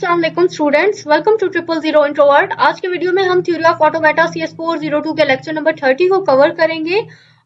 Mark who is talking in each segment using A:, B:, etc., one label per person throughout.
A: अस्सलाम वालेकुम students, welcome to 000 introvert. आज के वीडियो में हम थ्योरी ऑफ ऑटोमेटा CS402 के लेक्चर नंबर 30 को कवर करेंगे।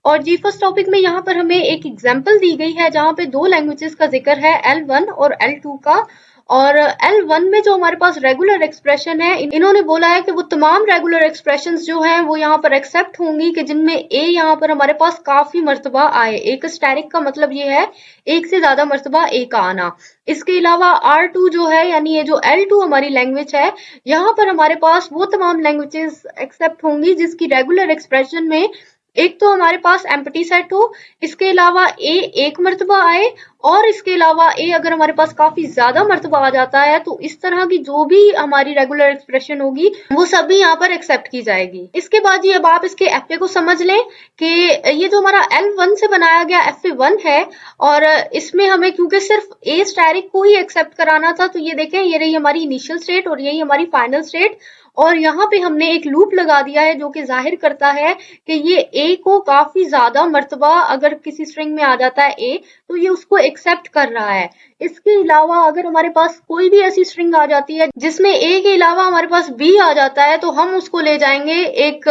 A: और जी फर्स्ट टॉपिक में यहाँ पर हमें एक एग्जांपल दी गई है जहाँ पे दो लैंग्वेजेस का जिक्र है, L1 और L2 का। और L1 में जो हमारे पास रेगुलर एक्सप्रेशन है, इन्होंने बोला है कि वो तमाम रेगुलर एक्सप्रेशंस जो हैं वो यहाँ पर एक्सेप्ट होंगी कि जिनमें A यहाँ पर हमारे पास काफी मर्तबा आए। एक स्टैटिक का मतलब ये है एक से ज्यादा मर्तबा A का आना। इसके अलावा R2 जो है यानी ये जो L2 हमारी लैंग्वेज है, यहाँ पर हमारे पास वो तमाम लैंग्वेजेस एक्सेप्ट होंगी जिसकी रेगुलर एक्सप्रेशन में एक तो हमारे पास एम्प्टी सेट हो, इसके अलावा ए एक मर्तबा आए, और इसके अलावा ए अगर हमारे पास काफी ज्यादा मर्तबा आ जाता है तो इस तरह की जो भी हमारी रेगुलर एक्सप्रेशन होगी वो सभी यहाँ पर एक्सेप्ट की जाएगी। इसके बाद ये अब आप इसके एफए को समझ लें कि ये जो हमारा L1 से बनाया गया FA1 है, और इसमें हमें क्योंकि सिर्फ ए स्टैटिक को ही एक्सेप्ट कराना था, तो ये देखें ये रही हमारी इनिशियल स्टेट और यही हमारी फाइनल स्टेट। और यहाँ पे हमने एक लूप लगा दिया है जो कि जाहिर करता है कि ये ए को काफी ज्यादा मर्तबा अगर किसी स्ट्रिंग में आ जाता है ए, तो ये उसको एक्सेप्ट कर रहा है। इसके अलावा अगर हमारे पास कोई भी ऐसी स्ट्रिंग आ जाती है जिसमें ए के अलावा हमारे पास बी आ जाता है, तो हम उसको ले जाएंगे एक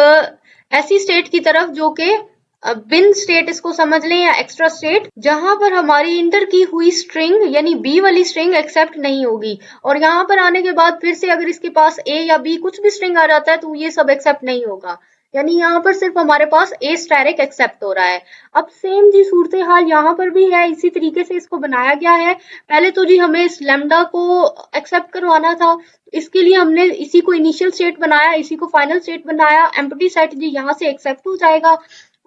A: ऐसी स्टेट की तरफ जो कि बिन स्टेट इसको समझ लें या एक्स्ट्रा स्टेट, जहां पर हमारी इंटर की हुई स्ट्रिंग यानी बी वाली स्ट्रिंग एक्सेप्ट नहीं होगी। और यहाँ पर आने के बाद फिर से अगर इसके पास ए या बी कुछ भी स्ट्रिंग आ जाता है तो ये सब एक्सेप्ट नहीं होगा, यानी यहाँ पर सिर्फ हमारे पास ए स्टैटिक एक्सेप्ट हो रहा है। अब सेम जी सूरत हाल यहाँ पर भी है, इसी तरीके से इसको बनाया गया है। पहले तो जी हमें इस लैम्डा को एक्सेप्ट करवाना था, इसके लिए हमने इसी को इनिशियल स्टेट बनाया, इसी को फाइनल स्टेट बनाया। एम्प्टी सेट जी यहाँ से एक्सेप्ट हो जाएगा।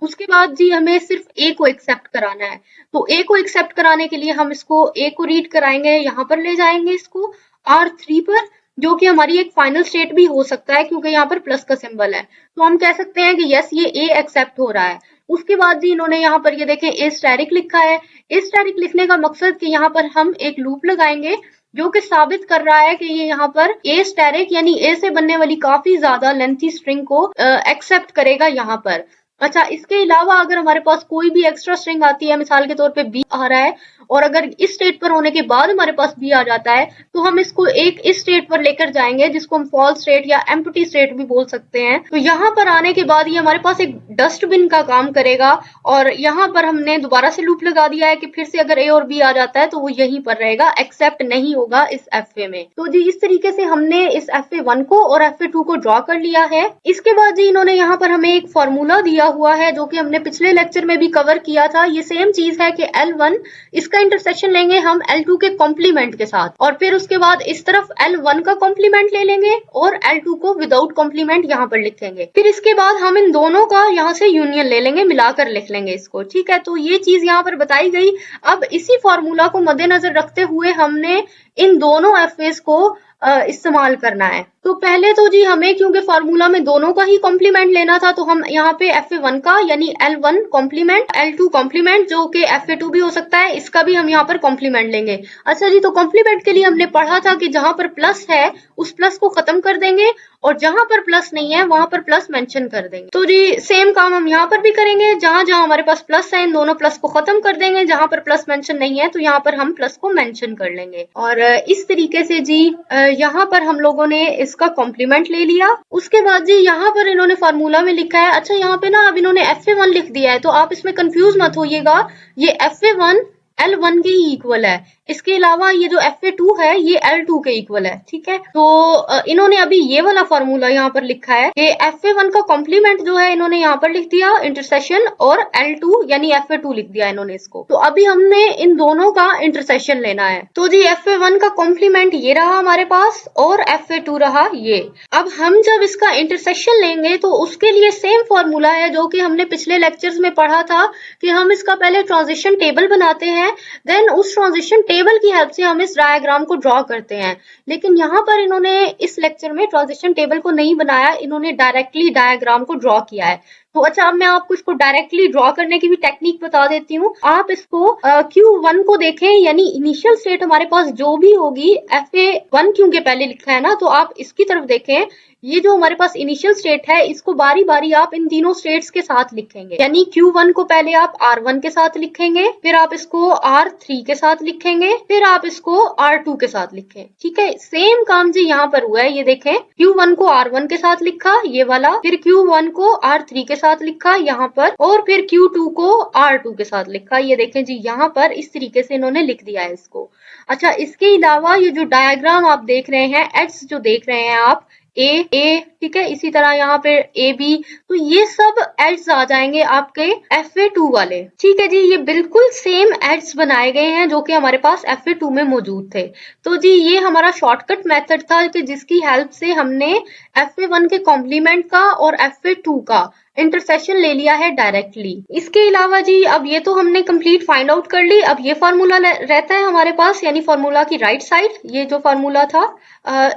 A: उसके बाद जी हमें सिर्फ ए को एक्सेप्ट कराना है, तो ए को एक्सेप्ट कराने के लिए हम इसको ए को रीड कराएंगे, यहाँ पर ले जाएंगे इसको R3 पर, जो कि हमारी एक फाइनल स्टेट भी हो सकता है क्योंकि यहाँ पर प्लस का सिंबल है, तो हम कह सकते हैं कि यस ये ए एक्सेप्ट हो रहा है। उसके बाद जी इन्होंने यहाँ पर ये देखें ए स्टैटिक लिखा है। ए स्टैटिक लिखने का मकसद कि यहाँ पर हम एक लूप लगाएंगे जो कि साबित कर रहा है कि ये यहाँ पर ए स्टैटिक यानी ए से बनने वाली काफी ज्यादा लेंथी स्ट्रिंग को एक्सेप्ट करेगा यहाँ पर। अच्छा, इसके अलावा अगर हमारे पास कोई भी एक्स्ट्रा स्ट्रिंग आती है, मिसाल के तौर पे बी आ रहा है, और अगर इस स्टेट पर होने के बाद हमारे पास बी आ जाता है, तो हम इसको एक इस स्टेट पर लेकर जाएंगे जिसको हम फॉल्स स्टेट या एम्प्टी स्टेट भी बोल सकते हैं। तो यहाँ पर आने के बाद ये हमारे पास एक डस्टबिन का काम करेगा, और यहाँ पर हमने दोबारा से लूप लगा दिया है कि फिर से अगर ए और बी आ जाता है तो वो यहीं पर रहेगा, एक्सेप्ट नहीं होगा इस FA में। तो जी इस तरीके से हमने इस FA1 को और FA2 को ड्रॉ कर लिया है। इसके बाद जी इन्होंने यहाँ पर हमें एक फॉर्मूला दिया हुआ है जो कि हमने पिछले लेक्चर में भी कवर किया था। ये सेम चीज है कि L1 इसका इंटरसेक्शन लेंगे हम L2 के कॉम्प्लीमेंट के साथ, और फिर उसके बाद इस तरफ L1 का कॉम्प्लीमेंट ले लेंगे और L2 को विदाउट कॉम्प्लीमेंट यहाँ पर लिखेंगे। फिर इसके बाद हम इन दोनों का यहाँ से यूनियन ले लेंगे, मिलाकर लिख लेंगे इसको, ठीक है। तो ये चीज यहाँ पर बताई गई। अब इसी फॉर्मूला को मद्देनजर रखते हुए हमने इन दोनों FAs को इस्तेमाल करना है। तो पहले तो जी हमें क्योंकि फॉर्मूला में दोनों का ही कॉम्प्लीमेंट लेना था, तो हम यहाँ पे FA1 का यानी L1 कॉम्प्लीमेंट, L2 कॉम्प्लीमेंट जो कि FA2 भी हो सकता है, इसका भी हम यहाँ पर कॉम्प्लीमेंट लेंगे। अच्छा जी, तो कॉम्प्लीमेंट के लिए हमने पढ़ा था कि जहां पर प्लस है उस प्लस को खत्म कर देंगे और जहां पर प्लस नहीं है वहां पर प्लस मेंशन कर देंगे। तो जी सेम काम हम यहाँ पर भी करेंगे, जहां जहां हमारे पास प्लस है इन दोनों प्लस को खत्म कर देंगे, जहां पर प्लस मेंशन नहीं है तो यहाँ पर हम प्लस को मेंशन कर लेंगे। और इस तरीके से जी यहाँ पर हम लोगों ने इसका कॉम्प्लीमेंट ले लिया। उसके बाद जी यहाँ पर इन्होंने फार्मूला में लिखा है, अच्छा यहाँ पे ना अब इन्होंने FA1 लिख दिया है, तो आप इसमें कंफ्यूज मत होइएगा, ये FA1 L1 के ही इक्वल है। इसके अलावा ये जो FA2 है ये L2 के इक्वल है, ठीक है। तो इन्होंने अभी ये वाला फॉर्मूला यहाँ पर लिखा है कि FA1 का कॉम्प्लीमेंट जो है इन्होंने यहाँ पर लिख दिया इंटरसेक्शन, और L2 यानी FA2 लिख दिया इन्होंने इसको। तो अभी हमने इन दोनों का इंटरसेक्शन लेना है। तो जी FA1 का कॉम्प्लीमेंट ये रहा हमारे पास और FA2 रहा ये। अब हम जब इसका इंटरसेक्शन लेंगे तो उसके लिए सेम फॉर्मूला है जो कि हमने पिछले लेक्चर्स में पढ़ा था कि हम इसका पहले ट्रांजिशन टेबल बनाते हैं, देन उस ट्रांजिशन टेबल की हेल्प से हम इस डायग्राम को ड्रॉ करते हैं। लेकिन यहाँ पर इन्होंने इस लेक्चर में ट्रांजिशन टेबल को नहीं बनाया, इन्होंने डायरेक्टली डायग्राम को ड्रॉ किया है। तो अच्छा, अब मैं आपको इसको डायरेक्टली ड्रॉ करने की भी टेक्निक बता देती हूँ। आप इसको Q1 को देखें, यानी इनिशियल स्टेट हमारे पास जो भी होगी, FA1 क्योंकि पहले लिखा है ना, तो आप इसकी तरफ देखें। ये जो हमारे पास इनिशियल स्टेट है, इसको बारी बारी आप इन तीनों स्टेट्स के साथ लिखेंगे। यानी Q1 को पहले आप R1 के साथ लिखेंगे, फिर आप इसको R3 के साथ लिखेंगे, फिर आप इसको R2 के साथ लिखें। ठीक है, सेम काम जी यहाँ पर हुआ है। ये देखें, Q1 को R1 के साथ लिखा, ये वाला, फिर Q1 को R3 के साथ लिखा यहाँ पर, और फिर Q2 को R2 के साथ लिखा। ये देखें जी, यहाँ पर इस तरीके से इन्होंने लिख दिया है इसको। अच्छा, इसके अलावा ये जो डायग्राम आप देख रहे हैं, एड्स जो देख रहे हैं आप, ए, ठीक है, इसी तरह यहाँ पे ए बी, तो ये सब एड्स आ जाएंगे आपके FA2 वाले। ठीक है जी, ये बिल्कुल सेम एड्स बनाए गए हैं जो कि हमारे पास FA2 में मौजूद थे। तो जी ये हमारा शॉर्टकट मेथड था कि जिसकी हेल्प से हमने FA1 के कॉम्प्लीमेंट का और FA2 का इंटरसेक्शन ले लिया है डायरेक्टली। इसके अलावा जी, अब ये तो हमने कंप्लीट फाइंड आउट कर ली। अब ये फार्मूला रहता है हमारे पास, यानी फार्मूला की राइट साइड, ये जो फार्मूला था,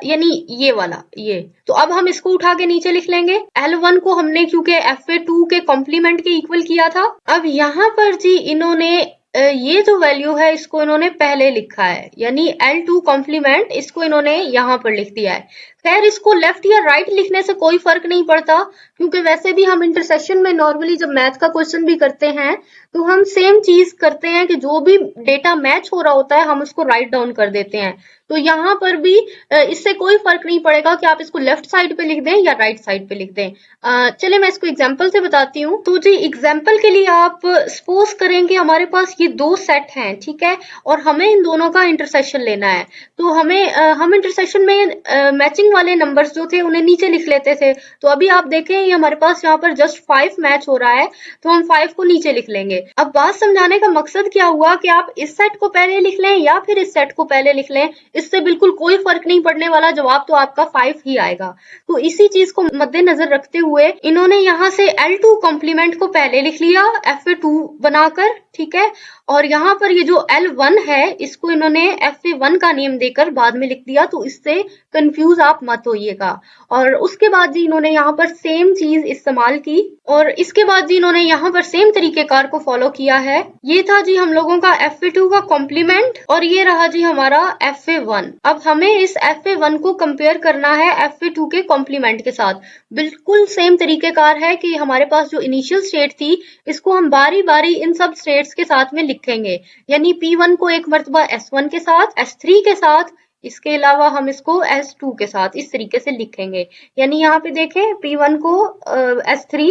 A: यानी ये वाला, ये तो अब हम इसको उठा के नीचे लिख लेंगे। L1 को हमने क्योंकि FA2 के कॉम्प्लीमेंट के इक्वल किया था। अब यहाँ पर जी इन्होंने ये जो वैल्यू है इसको इन्होंने पहले लिखा है, यानी L2 कॉम्प्लीमेंट, इसको इन्होंने यहाँ पर लिख दिया है। खैर, इसको लेफ्ट या राइट लिखने से कोई फर्क नहीं पड़ता, क्योंकि वैसे भी हम इंटरसेक्शन में नॉर्मली जब मैथ का क्वेश्चन भी करते हैं तो हम सेम चीज करते हैं कि जो भी डेटा मैच हो रहा होता है हम उसको राइट डाउन कर देते हैं। तो यहाँ पर भी इससे कोई फर्क नहीं पड़ेगा कि आप इसको लेफ्ट साइड पे लिख दें या राइट साइड पे लिख दें। चलिए मैं इसको एग्जांपल से बताती हूँ। तो जी एग्जांपल के लिए आप सपोज करें कि हमारे पास ये दो सेट हैं, ठीक है, और हमें इन दोनों का इंटरसेक्शन लेना है। तो हम इंटरसेक्शन में मैचिंग वाले नंबर्स जो थे उन्हें नीचे लिख लेते थे। तो अभी आप देखें, ये हमारे पास यहाँ पर जस्ट 5 मैच हो रहा है, तो हम 5 को नीचे लिख लेंगे। अब बात समझाने का मकसद क्या हुआ कि आप इस सेट को पहले लिख लें या फिर इस सेट को पहले लिख लें, इससे बिल्कुल कोई फर्क नहीं पड़ने वाला, जवाब तो आपका 5 ही आएगा। तो इसी चीज को मद्देनजर रखते हुए इन्होंने यहाँ से L2 कॉम्प्लीमेंट को पहले लिख लिया FA2 बनाकर, ठीक है, और यहाँ पर ये जो L1 है इसको इन्होंने FA1 का नेम देकर बाद में लिख दिया। तो इससे कंफ्यूज आप मत होइएगा। और उसके बाद जी इन्होंने यहाँ पर सेम चीज इस्तेमाल की, और इसके बाद जी इन्होंने यहाँ पर सेम तरीकेकार को फॉलो किया है। ये था जी हम लोगों का FA2 का कॉम्प्लीमेंट, और ये रहा जी हमारा FA1। अब हमें इस FA1 को कंपेयर करना है FA2 के कॉम्प्लीमेंट के साथ। बिल्कुल सेम तरीकेकार है कि हमारे पास जो इनिशियल स्टेट थी इसको हम बारी बारी इन सब स्टेट्स के साथ में लिखेंगे, यानी P1 को एक मर्तबा S1 के साथ, S3 के साथ, इसके अलावा हम इसको S2 के साथ इस तरीके से लिखेंगे। यानी यहाँ पे देखें, P1 को S3,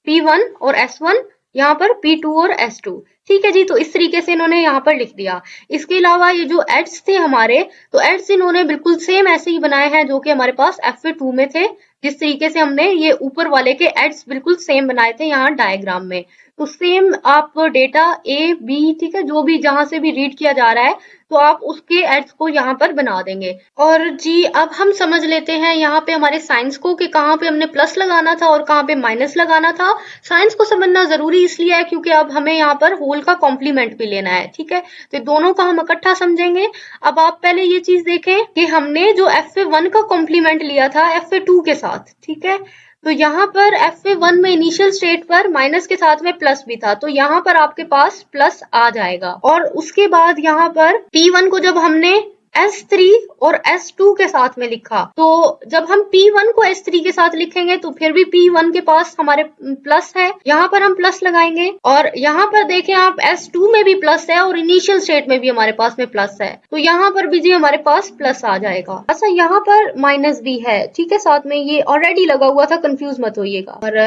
A: P1 और S1, यहाँ पर P2 और S2। ठीक है जी, तो इस तरीके से इन्होंने यहाँ पर लिख दिया। इसके अलावा ये जो एड्स थे हमारे, तो एड्स इन्होंने बिल्कुल सेम ऐसे ही बनाए हैं जो कि हमारे पास FA2 में थे। जिस तरीके से हमने ये ऊपर वाले के एड्स बिल्कुल सेम बनाए थे यहाँ डायग्राम में, तो सेम आप डेटा A, B, ठीक है, जो भी जहां से भी रीड किया जा रहा है तो आप उसके एड्स को यहाँ पर बना देंगे। और जी अब हम समझ लेते हैं यहाँ पे हमारे साइंस को कि कहाँ पे हमने प्लस लगाना था और कहाँ पे माइनस लगाना था। साइंस को समझना जरूरी इसलिए है क्योंकि अब हमें यहाँ पर होल का कॉम्प्लीमेंट भी लेना है, ठीक है, तो दोनों का हम इकट्ठा समझेंगे। अब आप पहले ये चीज देखें कि हमने जो FA1 का कॉम्प्लीमेंट लिया था FA2 के साथ, ठीक है, तो यहाँ पर FA1 में इनिशियल स्टेट पर माइनस के साथ में प्लस भी था, तो यहाँ पर आपके पास प्लस आ जाएगा। और उसके बाद यहाँ पर P1 को जब हमने S3 और S2 के साथ में लिखा, तो जब हम P1 को S3 के साथ लिखेंगे तो फिर भी P1 के पास हमारे प्लस है, यहाँ पर हम प्लस लगाएंगे। और यहाँ पर देखें आप, S2 में भी प्लस है और इनिशियल स्टेट में भी हमारे पास में प्लस है, तो यहाँ पर भी जी हमारे पास प्लस आ जाएगा। अच्छा, यहाँ पर माइनस भी है, ठीक है, साथ में ये ऑलरेडी लगा हुआ था, कंफ्यूज मत होइएगा। और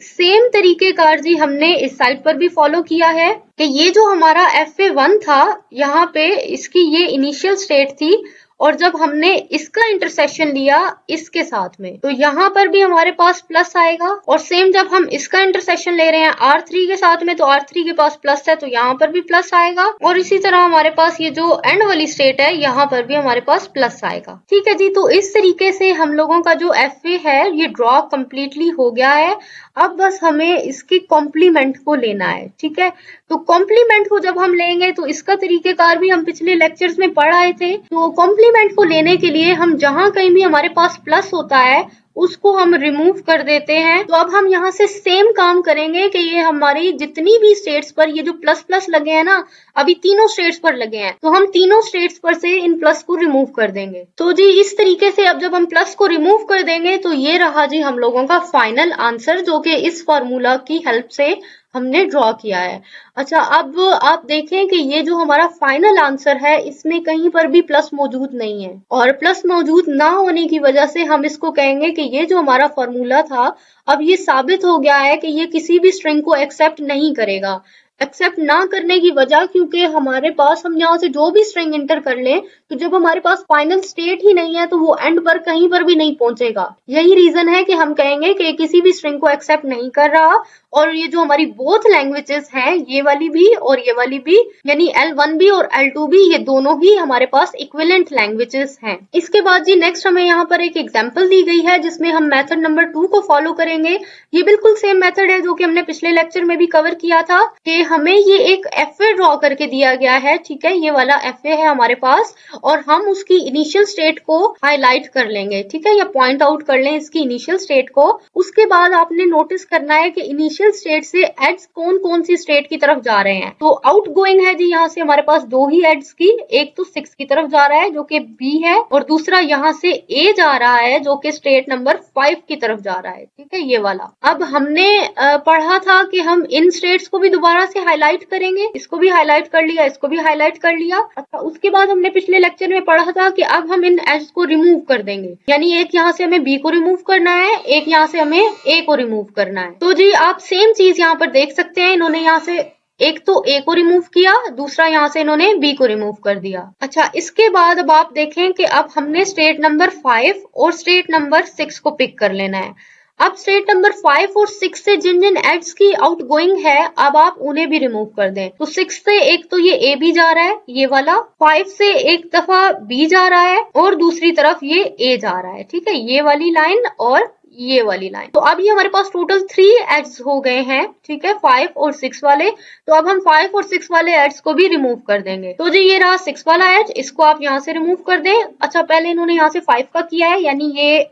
A: सेम तरीके का जी हमने इस साइड पर भी फॉलो किया है कि ये जो हमारा FA1 था, यहाँ पे इसकी ये इनिशियल स्टेट थी, और जब हमने इसका इंटरसेक्शन लिया इसके साथ में, तो यहाँ पर भी हमारे पास प्लस आएगा। और सेम जब हम इसका इंटरसेक्शन ले रहे हैं R3 के साथ में, तो R3 के पास प्लस है, तो यहाँ पर भी प्लस आएगा। और इसी तरह हमारे पास ये जो एंड वाली स्टेट है, यहाँ पर भी हमारे पास प्लस आएगा। ठीक है जी, तो इस तरीके से हम लोगों का जो FA है ये ड्रॉ कम्प्लीटली हो गया है। अब बस हमें इसके कॉम्प्लीमेंट को लेना है, ठीक है, तो कॉम्प्लीमेंट को जब हम लेंगे तो इसका तरीकेकार भी हम पिछले लेक्चर्स में पढ़ आए थे। तो कॉम्प्लीमेंट को लेने के लिए हम जहां कहीं भी हमारे पास प्लस होता है उसको हम रिमूव कर देते हैं। तो अब हम यहाँ से सेम काम करेंगे कि ये हमारी जितनी भी स्टेट्स पर ये जो प्लस प्लस लगे हैं ना, अभी तीनों स्टेट्स पर लगे हैं, तो हम तीनों स्टेट्स पर से इन प्लस को रिमूव कर देंगे। तो जी इस तरीके से अब जब हम प्लस को रिमूव कर देंगे तो ये रहा जी हम लोगों का फाइनल आंसर, जो कि इस फॉर्मूला की हेल्प से हमने ड्रॉ किया है। अच्छा, अब आप देखें कि ये जो हमारा फाइनल आंसर है इसमें कहीं पर भी प्लस मौजूद नहीं है, और प्लस मौजूद ना होने की वजह से हम इसको कहेंगे कि ये जो हमारा फॉर्मूला था अब ये साबित हो गया है कि ये किसी भी स्ट्रिंग को एक्सेप्ट नहीं करेगा। एक्सेप्ट ना करने की वजह क्योंकि हमारे पास हम यहाँ से जो भी स्ट्रिंग इंटर कर लें तो जब हमारे पास फाइनल स्टेट ही नहीं है तो वो एंड पर कहीं पर भी नहीं पहुंचेगा। यही रीजन है कि हम कहेंगे कि किसी भी स्ट्रिंग को एक्सेप्ट नहीं कर रहा। और ये जो हमारी बोथ लैंग्वेजेस हैं, ये वाली भी और ये वाली भी, यानी L1 भी और L2 भी, ये दोनों ही हमारे पास इक्विवेलेंट लैंग्वेजेस हैं। इसके बाद जी नेक्स्ट हमें यहाँ पर एक एग्जांपल दी गई है जिसमें हम मेथड नंबर 2 को फॉलो करेंगे। ये बिल्कुल सेम मेथड है जो कि हमने पिछले लेक्चर में भी कवर किया था कि हमें ये एक FA ड्रॉ करके दिया गया है। ठीक है, ये वाला FA है हमारे पास और हम उसकी इनिशियल स्टेट को हाईलाइट कर लेंगे। ठीक है, या पॉइंट आउट कर लें इसकी इनिशियल स्टेट को। उसके बाद आपने नोटिस करना है कि इनिशियल स्टेट से एड्स कौन कौन सी स्टेट की तरफ जा रहे हैं। तो आउट गोइंग है जी यहाँ से हमारे पास दो ही एड्स की, एक तो 6 की तरफ जा रहा है जो कि B है, और दूसरा यहाँ से A जा रहा है जो कि स्टेट नंबर 5 की तरफ जा रहा है। ठीक है, ये वाला। अब हमने पढ़ा था कि हम इन स्टेट्स को भी दोबारा से हाईलाइट करेंगे, इसको भी हाईलाइट कर लिया, इसको भी हाईलाइट कर लिया। अच्छा, उसके बाद हमने पिछले लेक्चर में पढ़ा था कि अब हम इन एड्स को रिमूव कर देंगे, यानी एक यहाँ से हमें B को रिमूव करना है, एक यहाँ से हमें A को रिमूव करना है। तो जी आप सेम चीज यहाँ पर देख सकते हैं, इन्होंने यहाँ से एक तो A को रिमूव किया, दूसरा यहाँ से इन्होंने B को रिमूव कर दिया। अच्छा, इसके बाद अब आप देखें कि अब हमने स्टेट नंबर 5 और स्टेट नंबर 6 को पिक कर लेना है। अब स्टेट नंबर 5 और 6 से जिन जिन एड्स की आउट गोइंग है अब आप उन्हें भी रिमूव कर दें। तो 6 से एक तो ये A भी जा रहा है, ये वाला, 5 से एक दफा B जा रहा है और दूसरी तरफ ये A जा रहा है। ठीक है, ये वाली लाइन और ये वाली लाइन। तो अब ये हमारे पास टोटल 3 एड्स हो गए हैं। ठीक है, 5 और 6 वाले। तो अब हम 5 और 6 वाले एड्स को भी रिमूव कर देंगे। तो जी ये रहा 6 वाला एड्स, इसको आप यहाँ से रिमूव कर दें। अच्छा, पहले इन्होंने यहाँ से 5 का किया है, यानी ये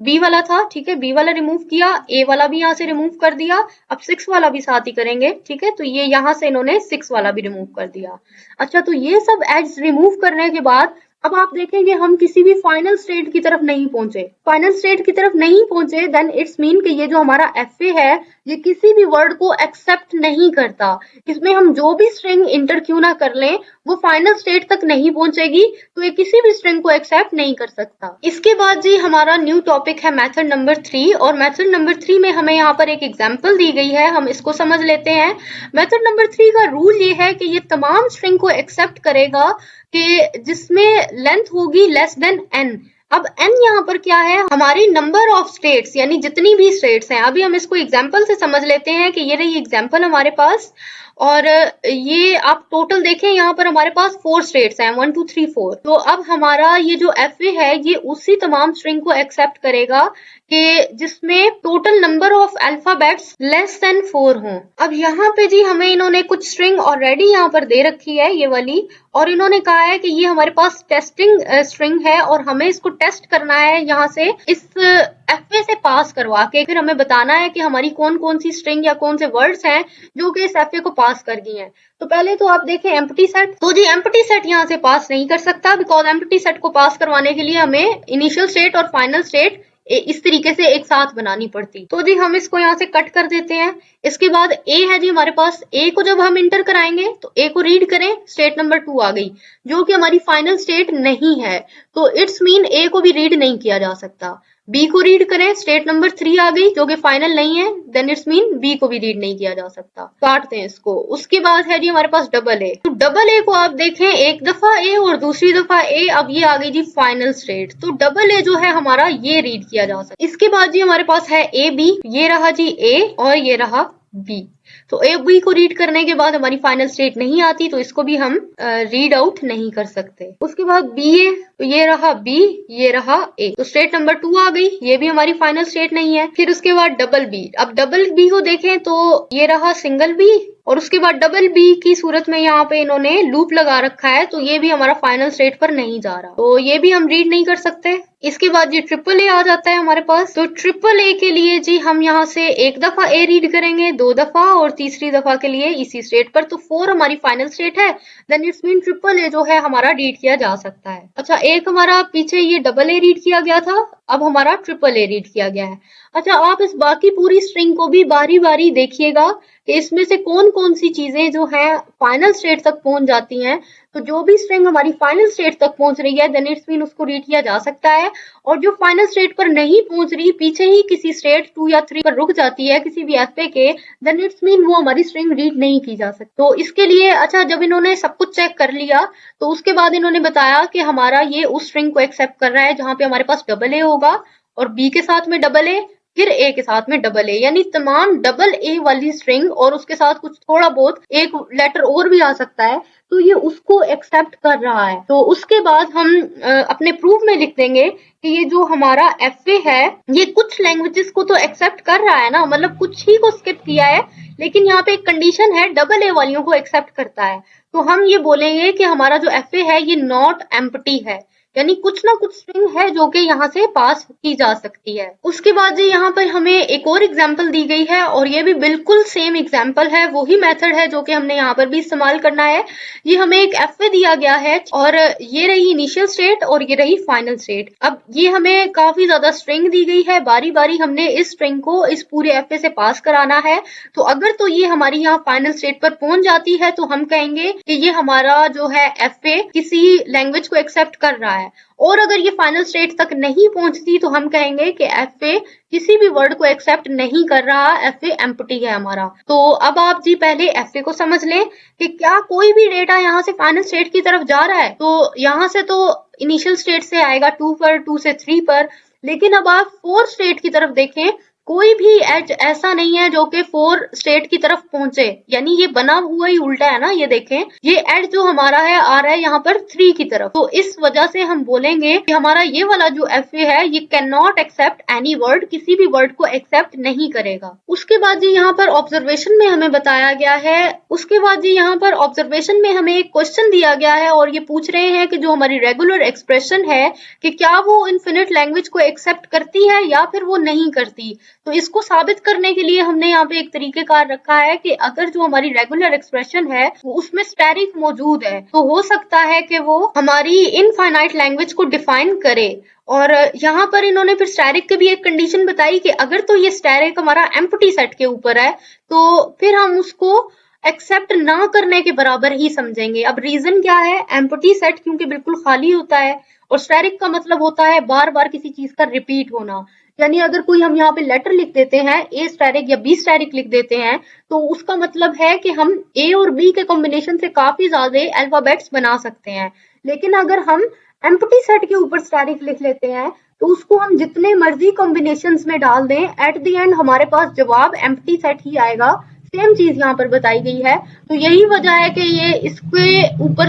A: B वाला था। ठीक है, B वाला रिमूव किया, A वाला भी यहाँ से रिमूव कर दिया, अब 6 वाला भी साथ ही करेंगे। ठीक है, तो ये यहाँ से इन्होंने 6 वाला भी रिमूव कर दिया। अच्छा, तो ये सब एड्स रिमूव करने के बाद अब आप देखेंगे हम किसी भी फाइनल स्टेट की तरफ नहीं पहुंचे। फाइनल स्टेट की तरफ नहीं पहुंचे देन इट्स मीन कि ये जो हमारा FA है ये किसी भी वर्ड को एक्सेप्ट नहीं करता। इसमें हम जो भी स्ट्रिंग इंटर क्यों ना कर लें वो फाइनल स्टेट तक नहीं पहुंचेगी, तो ये किसी भी स्ट्रिंग को एक्सेप्ट नहीं कर सकता। इसके बाद जी हमारा न्यू टॉपिक है मेथड नंबर 3, और मेथड नंबर 3 में हमें यहाँ पर एक एग्जाम्पल दी गई है, हम इसको समझ लेते हैं। मेथड नंबर 3 का रूल ये है कि ये तमाम स्ट्रिंग को एक्सेप्ट करेगा कि जिसमें लेंथ होगी लेस देन n। अब n यहाँ पर क्या है, हमारी नंबर ऑफ स्टेट्स, यानी जितनी भी स्टेट्स हैं। अभी हम इसको एग्जाम्पल से समझ लेते हैं कि ये रही एग्जाम्पल हमारे पास, और ये आप टोटल देखें यहाँ पर हमारे पास 4 स्टेट्स हैं, 1 2 3 4। तो अब हमारा ये जो FA है ये उसी तमाम स्ट्रिंग को एक्सेप्ट करेगा कि जिसमें total number of alphabets less than 4 हों। अब यहाँ पे जी हमें इन्होंने कुछ स्ट्रिंग ऑलरेडी यहाँ पर दे रखी है, ये वाली, और इन्होंने कहा है कि ये हमारे पास टेस्टिंग स्ट्रिंग है और हमें इसको टेस्ट करना है यहाँ से इस FA से पास करवा के। फिर हमें बताना है कि हमारी कौन कौन सी स्ट्रिंग या कौन से वर्ड्स हैं जो कि इस FA को पास कर गई हैं। तो पहले तो आप देखें एम्प्टी सेट, तो जी एम्प्टी सेट यहाँ से पास नहीं कर सकता, बिकॉज एम्प्टी सेट को पास करवाने के लिए हमें इनिशियल स्टेट और फाइनल स्टेट इस तरीके से एक साथ बनानी पड़ती। तो जी हम इसको यहाँ से कट कर देते हैं। इसके बाद A है जी हमारे पास, A को जब हम इंटर कराएंगे तो A को रीड करें, स्टेट नंबर 2 आ गई जो कि हमारी फाइनल स्टेट नहीं है, तो इट्स मीन A को भी रीड नहीं किया जा सकता। B को रीड करें, स्टेट नंबर 3 आ गई जो कि फाइनल नहीं है, देन इट्स मीन B को भी रीड नहीं किया जा सकता। काटते हैं इसको। उसके बाद है जी हमारे पास डबल A। तो डबल A को आप देखें, एक दफा A और दूसरी दफा A, अब ये आ गई जी फाइनल स्टेट। तो डबल A जो है हमारा ये रीड किया जा सकता। इसके बाद जी हमारे पास है AB, ये रहा जी A और ये रहा B। तो A B को रीड करने के बाद हमारी फाइनल स्टेट नहीं आती, तो इसको भी हम रीड आउट नहीं कर सकते। उसके बाद BA, तो ये रहा B, ये रहा A। तो स्टेट नंबर 2 आ गई, ये भी हमारी फाइनल स्टेट नहीं है। फिर उसके बाद डबल B। अब डबल B को देखें तो ये रहा सिंगल B और उसके बाद डबल बी की सूरत में यहाँ पे इन्होंने लूप लगा रखा है, तो ये भी हमारा फाइनल स्टेट पर नहीं जा रहा, तो ये भी हम रीड नहीं कर सकते। इसके बाद जी ट्रिपल ए आ जाता है हमारे पास। तो ट्रिपल ए के लिए जी हम यहाँ से एक दफा ए रीड करेंगे, 2 दफा और तीसरी दफा के लिए इसी स्टेट पर, तो 4 हमारी फाइनल स्टेट है। Then it's mean triple A जो है हमारा रीड किया जा सकता है। अच्छा, एक हमारा पीछे ये डबल ए रीड किया गया था, अब हमारा ट्रिपल ए रीड किया गया है। अच्छा, आप इस बाकी पूरी स्ट्रिंग को भी बारी बारी देखिएगा कि इसमें से कौन कौन सी चीजें जो है फाइनल स्टेट तक पहुंच जाती हैं। तो जो भी स्ट्रिंग हमारी फाइनल स्टेट तक पहुंच रही है, देन इट्स मीन उसको रीड किया जा सकता है। और जो फाइनल स्टेट पर नहीं पहुंच रही, पीछे ही किसी स्टेट 2 या 3 पर रुक जाती है किसी भी एफए के, देन इट्स मीन वो हमारी स्ट्रिंग रीड नहीं की जा सकती। तो इसके लिए अच्छा, जब इन्होंने सब कुछ चेक कर लिया तो उसके बाद इन्होंने बताया कि हमारा ये उस स्ट्रिंग को एक्सेप्ट कर रहा है जहां पे हमारे पास डबल ए होगा और बी के साथ में डबल ए, फिर ए के साथ में डबल ए, यानी तमाम डबल ए वाली स्ट्रिंग और उसके साथ कुछ थोड़ा बहुत एक लेटर और भी आ सकता है, तो ये उसको एक्सेप्ट कर रहा है। तो उसके बाद हम अपने प्रूफ में लिख देंगे कि ये जो हमारा एफए है ये कुछ लैंग्वेजेस को तो एक्सेप्ट कर रहा है ना, मतलब कुछ ही को स्किप किया है, लेकिन यहाँ पे एक कंडीशन है, डबल ए वालियों को एक्सेप्ट करता है। तो हम ये बोलेंगे कि हमारा जो एफए है ये नॉट एम्प्टी है, यानी कुछ ना कुछ स्ट्रिंग है जो कि यहाँ से पास की जा सकती है। उसके बाद जी यहाँ पर हमें एक और एग्जांपल दी गई है और ये भी बिल्कुल सेम एग्जांपल है, वही मेथड है जो कि हमने यहाँ पर भी इस्तेमाल करना है। ये हमें एक एफए दिया गया है और ये रही इनिशियल स्टेट और ये रही फाइनल स्टेट। अब ये हमें काफी ज्यादा स्ट्रिंग दी गई है, बारी बारी हमने इस स्ट्रिंग को इस पूरे एफए से पास कराना है। तो अगर तो ये हमारी यहाँ फाइनल स्टेट पर पहुंच जाती है तो हम कहेंगे कि ये हमारा जो है एफए किसी लैंग्वेज को एक्सेप्ट कर रहा है, और अगर ये फाइनल स्टेट तक नहीं पहुंचती तो हम कहेंगे कि एफए किसी भी वर्ड को एक्सेप्ट नहीं कर रहा, एफए एम्प्टी है हमारा। तो अब आप जी पहले एफए को समझ लें कि क्या कोई भी डेटा यहाँ से फाइनल स्टेट की तरफ जा रहा है, तो यहाँ से तो इनिशियल स्टेट से आएगा 2 पर, 2 से 3 पर, लेकिन अब आप 4 स्टेट की तरफ देखें, कोई भी एज ऐसा नहीं है जो कि 4 स्टेट की तरफ पहुंचे, यानी ये बना हुआ ही उल्टा है ना। ये देखें, ये एज जो हमारा है आ रहा है यहाँ पर 3 की तरफ, तो इस वजह से हम बोलेंगे कि हमारा ये वाला जो एफए है ये can not accept any word, किसी भी वर्ड को एक्सेप्ट नहीं करेगा। उसके बाद जी यहाँ पर ऑब्जर्वेशन में हमें बताया गया है, उसके बाद जी यहाँ पर ऑब्जर्वेशन में हमें एक क्वेश्चन दिया गया है और ये पूछ रहे हैं कि जो हमारी रेगुलर एक्सप्रेशन है कि क्या वो इनफिनिट लैंग्वेज को एक्सेप्ट करती है या फिर वो नहीं करती। तो इसको साबित करने के लिए हमने यहाँ पे एक तरीकेकार रखा है कि अगर जो हमारी रेगुलर एक्सप्रेशन है वो उसमें स्टैटिक मौजूद है तो हो सकता है कि वो हमारी इनफाइनाइट लैंग्वेज को डिफाइन करे। और यहाँ पर इन्होंने फिर स्टैटिक की भी एक कंडीशन बताई कि अगर तो ये स्टैटिक हमारा एम्प्टी सेट के ऊपर है तो फिर हम उसको एक्सेप्ट ना करने के बराबर ही समझेंगे। अब रीजन क्या है, एम्प्टी सेट क्योंकि बिल्कुल खाली होता है और स्टैटिक का मतलब होता है बार बार किसी चीज का रिपीट होना, यानी अगर कोई हम यहाँ पे लेटर लिख देते हैं ए स्टैटिक या बी स्टैटिक लिख देते हैं तो उसका मतलब है कि हम ए और बी के कॉम्बिनेशन से काफी ज्यादा अल्फाबेट्स बना सकते हैं। लेकिन अगर हम एम्प्टी सेट के ऊपर स्टैटिक लिख लेते हैं तो उसको हम जितने मर्जी कॉम्बिनेशंस में डाल दें, एट द एंड हमारे पास जवाब एम्प्टी सेट ही आएगा। सेम चीज यहाँ पर बताई गई है, तो यही वजह है कि ये इसके ऊपर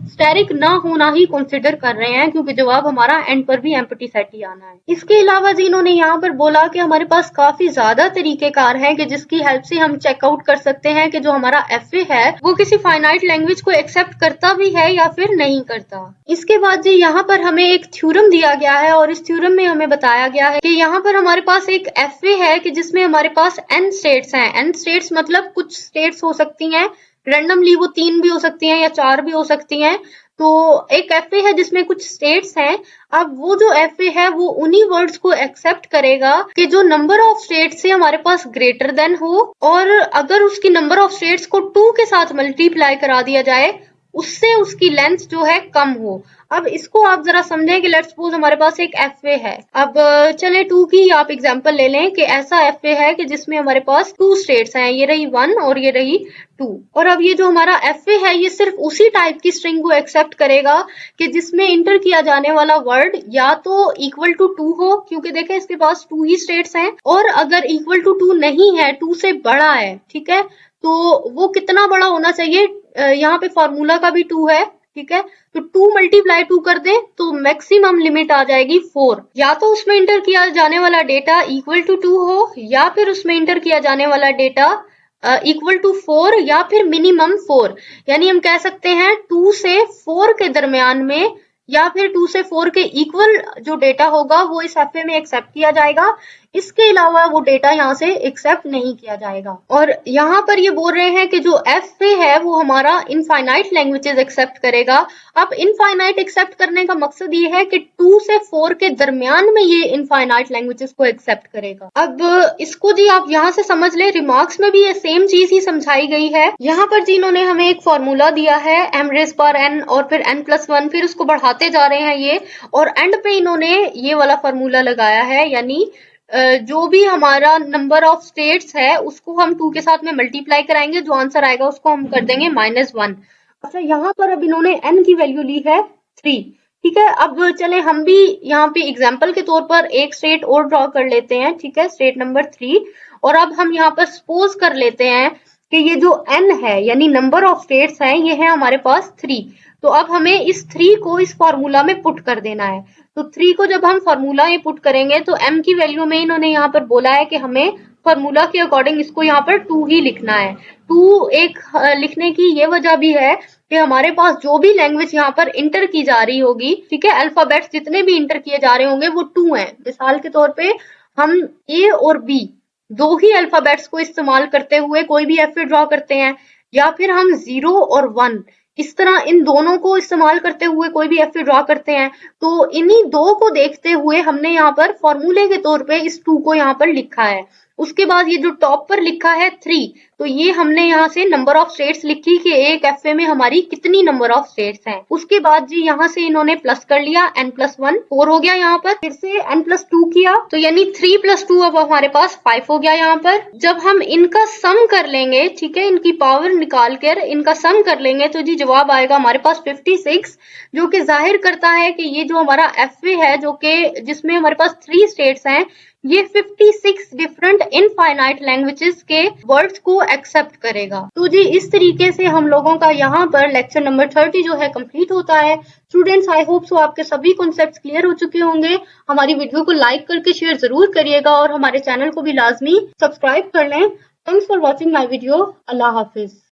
A: स्टैटिक ना होना ही कंसिडर कर रहे हैं, क्योंकि जवाब हमारा एंड पर भी एम्प्टी सेट ही आना है। इसके अलावा जी इन्होंने यहाँ पर बोला कि हमारे पास काफी ज्यादा तरीकेकार हैं कि जिसकी हेल्प से हम चेकआउट कर सकते हैं कि जो हमारा एफए है वो किसी फाइनाइट लैंग्वेज को एक्सेप्ट करता भी है या फिर नहीं करता। इसके बाद जी यहाँ पर हमें एक थ्योरम दिया गया है और इस थ्योरम में हमें बताया गया है कि यहाँ पर हमारे पास एक एफए है कि जिसमें हमारे पास n स्टेट्स हैं। n स्टेट्स मतलब कुछ स्टेट्स हो सकती हैं रैंडमली, वो 3 भी हो सकती हैं या 4 भी हो सकती हैं। तो एक एफए है जिसमें कुछ स्टेट्स हैं। अब वो जो एफए है वो उन्हीं वर्ड्स को एक्सेप्ट करेगा कि जो नंबर ऑफ स्टेट्स से हमारे पास ग्रेटर देन हो, और अगर उसकी नंबर ऑफ स्टेट्स को 2 के साथ मल्टीप्लाई करा दिया जाए उससे उसकी लेंथ जो है कम हो। अब इसको आप जरा समझें कि लेट्स सपोज हमारे पास एक एफए है। अब चले 2 की आप एग्जांपल ले लें कि ऐसा एफए है कि जिसमें हमारे पास 2 स्टेट्स हैं, ये रही 1 और ये रही 2। और अब ये जो हमारा एफए है ये सिर्फ उसी टाइप की स्ट्रिंग को एक्सेप्ट करेगा कि जिसमें इंटर किया जाने वाला वर्ड या तो इक्वल टू 2 हो, क्योंकि देखें इसके पास 2 ही स्टेट्स हैं, और अगर इक्वल टू 2 नहीं है, 2 से बड़ा है, ठीक है, तो वो कितना बड़ा होना चाहिए, यहाँ पे फॉर्मूला का भी 2 है, ठीक है, तो 2 मल्टीप्लाई 2 कर दें तो मैक्सिमम लिमिट आ जाएगी 4। या तो उसमें इंटर किया जाने वाला डेटा इक्वल टू 2 हो या फिर उसमें इंटर किया जाने वाला डेटा इक्वल टू 4 या फिर मिनिमम 4, यानी हम कह सकते हैं 2 से 4 के दरमियान में या फिर 2 से 4 के इक्वल जो डेटा होगा वो इस एफए में एक्सेप्ट किया जाएगा। इसके अलावा वो डेटा यहाँ से एक्सेप्ट नहीं किया जाएगा। और यहाँ पर ये बोल रहे हैं कि जो एफए है वो हमारा इनफाइनाइट लैंग्वेजेस एक्सेप्ट करेगा। अब इनफाइनाइट एक्सेप्ट करने का मकसद ये है कि 2 से 4 के दरमियान में ये इनफाइनाइट लैंग्वेजेस को एक्सेप्ट करेगा। अब इसको जी आप यहाँ से समझ ले, रिमार्क्स में भी ये सेम चीज ही समझाई गई है। यहाँ पर जी इन्होंने हमें एक फॉर्मूला दिया है m⁻n और फिर n+1, फिर उसको बढ़ाते जा रहे हैं ये, और एंड पे इन्होंने ये वाला फॉर्मूला लगाया है, यानी जो भी हमारा नंबर ऑफ स्टेट्स है उसको हम 2 के साथ में मल्टीप्लाई कराएंगे, जो आंसर आएगा उसको हम कर देंगे -1। अच्छा, यहाँ पर अब इन्होंने n की वैल्यू ली है 3। ठीक है, अब चले हम भी यहाँ पे एग्जाम्पल के तौर पर एक स्टेट और ड्रॉ कर लेते हैं। ठीक है, स्टेट नंबर 3। और अब हम यहाँ पर सपोज कर लेते हैं कि ये जो n है यानी नंबर ऑफ स्टेट्स हैं, ये है हमारे पास 3। तो अब हमें इस 3 को इस फॉर्मूला में पुट कर देना है। तो 3 को जब हम फॉर्मूला में पुट करेंगे तो m की वैल्यू में इन्होंने यहाँ पर बोला है कि हमें फॉर्मूला के अकॉर्डिंग इसको यहाँ पर 2 ही लिखना है। 2 एक लिखने की ये वजह भी है कि हमारे पास जो भी लैंग्वेज यहाँ पर इंटर की जा रही होगी, ठीक है, अल्फाबेट्स जितने भी इंटर किए जा रहे होंगे वो 2 हैं। मिसाल के तौर पे हम A और B दो ही अल्फाबेट्स को इस्तेमाल करते हुए कोई भी एफए ड्रॉ करते हैं, या फिर हम 0 और 1 इस तरह इन दोनों को इस्तेमाल करते हुए कोई भी एफए ड्रॉ करते हैं। तो इन्हीं दो को देखते हुए हमने यहाँ पर फॉर्मूले के तौर पे इस 2 को यहाँ पर लिखा है। उसके बाद ये जो टॉप पर लिखा है 3, तो ये हमने यहाँ से नंबर ऑफ स्टेट्स लिखी कि एक एफए में हमारी कितनी नंबर ऑफ स्टेट्स हैं। उसके बाद जी यहाँ से इन्होंने प्लस कर लिया, n+1 4 हो गया यहाँ पर, फिर से n+2 किया, तो यानी 3 + 2 अब हमारे पास 5 हो गया यहाँ पर। जब हम इनका सम कर लेंगे, ठीक है, इनकी पावर निकाल कर इनका सम कर लेंगे तो जी जवाब आएगा हमारे पास 56, जो कि जाहिर करता है कि ये जो हमारा एफए है जो कि जिसमें हमारे पास 3 स्टेट्स हैं, ये 56 डिफरेंट इनफाइनाइट लैंग्वेजेस के वर्ड्स को एक्सेप्ट करेगा। तो जी इस तरीके से हम लोगों का यहाँ पर लेक्चर नंबर 30 जो है कंप्लीट होता है। स्टूडेंट्स, आई होप सो आपके सभी कॉन्सेप्ट्स क्लियर हो चुके होंगे। हमारी वीडियो को लाइक करके शेयर जरूर करिएगा और हमारे चैनल को भी लाजमी सब्सक्राइब कर लें। Thanks for watching my video. Allah Hafiz.